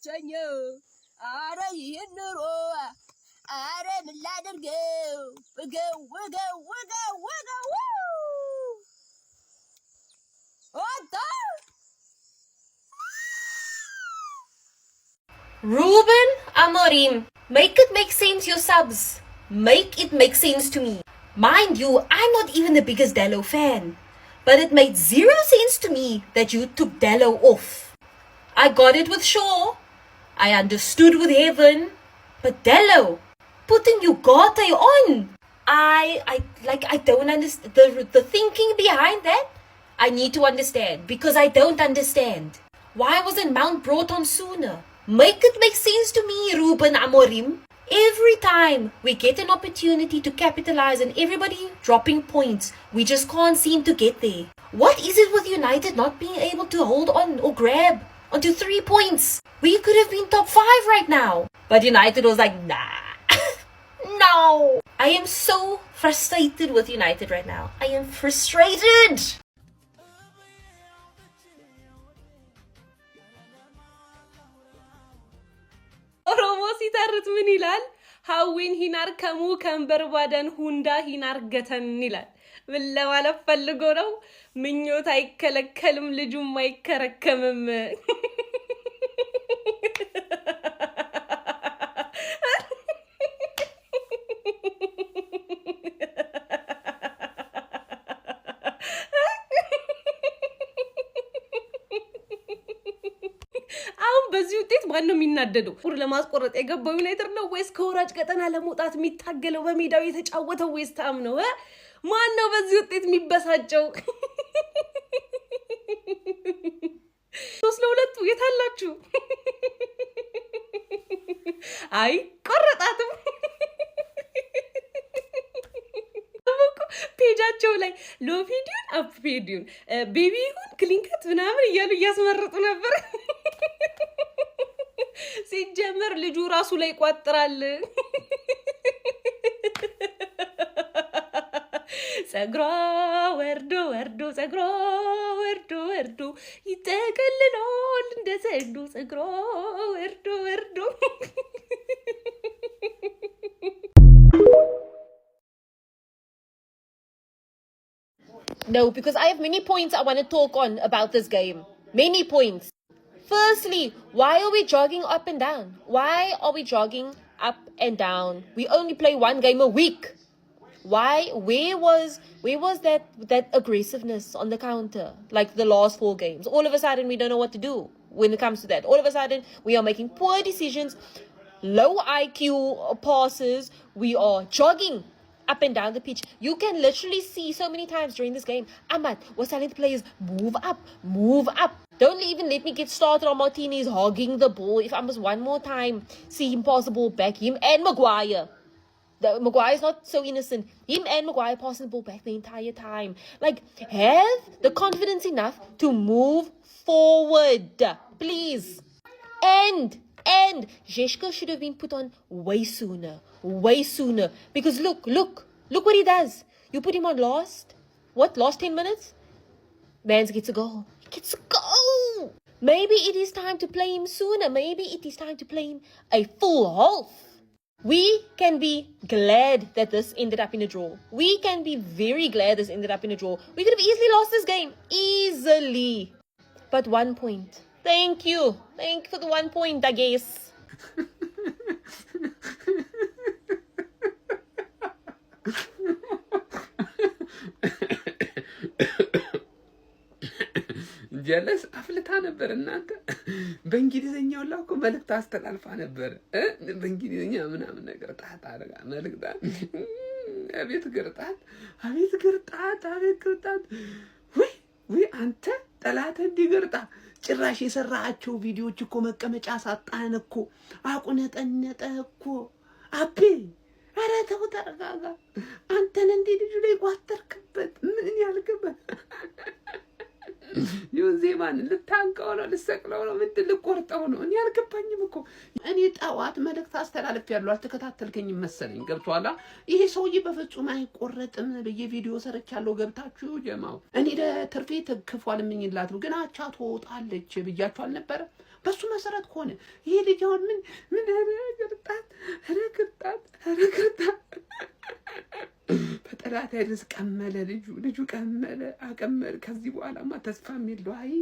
ሰለቸኝ አረ ይህን ኑሮ አረ ምን ላድርገው ወገው Ruben Amorim, make it make sense your subs. Make it make sense to me. Mind you, I'm not even the biggest Dallo fan. But it made zero sense to me that you took Dallo off. I got it with Shaw. I understood with Heaven. But Dallo, putting Ugarte on. I don't understand the thinking behind that. I need to understand because I don't understand. Why wasn't Mount brought on sooner? Make it make sense to me, Ruben Amorim. Every time we get an opportunity to capitalize on everybody dropping points, we just can't seem to get there. What is it with United not being able to hold on or grab onto 3 points? We could have been top 5 right now. But United was like, nah. No. I am so frustrated with United right now. I am frustrated. ኦሮሞሲ ተርት ምን ይላል? ሀዊን ሂናር ከሙ ከንበርባደን ሁንዳ ሂናር ገተን ይላል። ምን ለማለት ፈልጎ ነው? ምኞት አይከለከልም ልጁም አይከረከምም። በዚህ ውጤት ማን ነው የሚናደደው? ቁር ለማስቆረጥ የገባው ዩናይትድ ነው ወይስ ከወራጅ ቀጠና ለመውጣት የሚታገለው በሜዳው የተጫወተው ወይስ ታም ነው? ማን ነው በዚህ ውጤት የሚበሳጨው? 3-2 የታላችሁ? አይ ቆረጣትም ፔጃቸው ላይ ሎቪዲዮን አፕፔዲዮን ቤቢውን ክሊንከት ምናምን እያሉ እያስመረጡ ነበር። ሲጀመር ልጁ ራሱ ላይ ቋጥራል። ጸግሯ ወርዶ ጸግሯ ወርዶ ይተከልላል እንደ ዘንዱ ጸግሯ ወርዶ No, because I have many points I want to talk on about this game. Many points. Firstly, why are we jogging up and down? Why are we jogging up and down? We only play one game a week. Why? Where was that aggressiveness on the counter? Like the last 4 games. All of a sudden, we don't know what to do when it comes to that. All of a sudden, we are making poor decisions, low IQ passes. We are jogging up and down the pitch. You can literally see so many times during this game, Ahmad was telling the players, move up. Don't even let me get started on Martinez hogging the ball. If I must one more time see him pass the ball back, him and Maguire. Maguire's not so innocent. Him and Maguire passing the ball back the entire time. Like, have the confidence enough to move forward, please. And Zheshko should have been put on way sooner. Because look what he does. You put him on last 10 minutes? Mans gets a goal. He gets a goal. Maybe it is time to play him sooner. Maybe it is time to play him a full half. We can be glad that this ended up in a draw. We can be very glad this ended up in a draw. We could have easily lost this game. Easily. But 1 point. Thank you for the 1 point, I guess. ጀለስ አፍልታ ነበር እናንተ በእንግሊዘኛው ላውቆ መልእክት አስተላልፋ ነበር በእንግሊዘኛ ምናምን ነገር ጣጣ አረጋ መልእክት አቤት ግርጣት ወይ አንተ ጠላት እንዲገርጣ ጭራሽ የሰራቸው ቪዲዮዎች እኮ መቀመጫ ሳጣን እኮ አቁነጠነጠ እኮ አቤ አረ ተው ተረጋጋ አንተን እንዴ ልጅ ላይ ቋጠርክበት ምን ያልከበ ዩዜማን ልታንቀው ነው ልሰቅለው ነው ምን ልቆርጠው ነው እኔ አልገባኝም እኮ እኔ ጣዋት መልእክት አስተላልፍ ያለው አልተከታተልከኝ መሰለኝ ገብቷላ ይሄ ሰውዬ በፍጹም አይቆረጥም በየቪዲዮ ሰርቻለሁ ገብታችሁ ጀማው እኔ ለትርፌ ተከፋል ምንይላት ግን አቻ ትወጣለች ብያችሁ አልነበረ በሱ መሰረት ሆነ ይሄ ልጅ አሁን ምን ረግርጣት በጠላት አይደስ ቀመለ ልጁ ቀመለ አቀመለ ከዚህ በኋላማ ተስፋም የለው አይ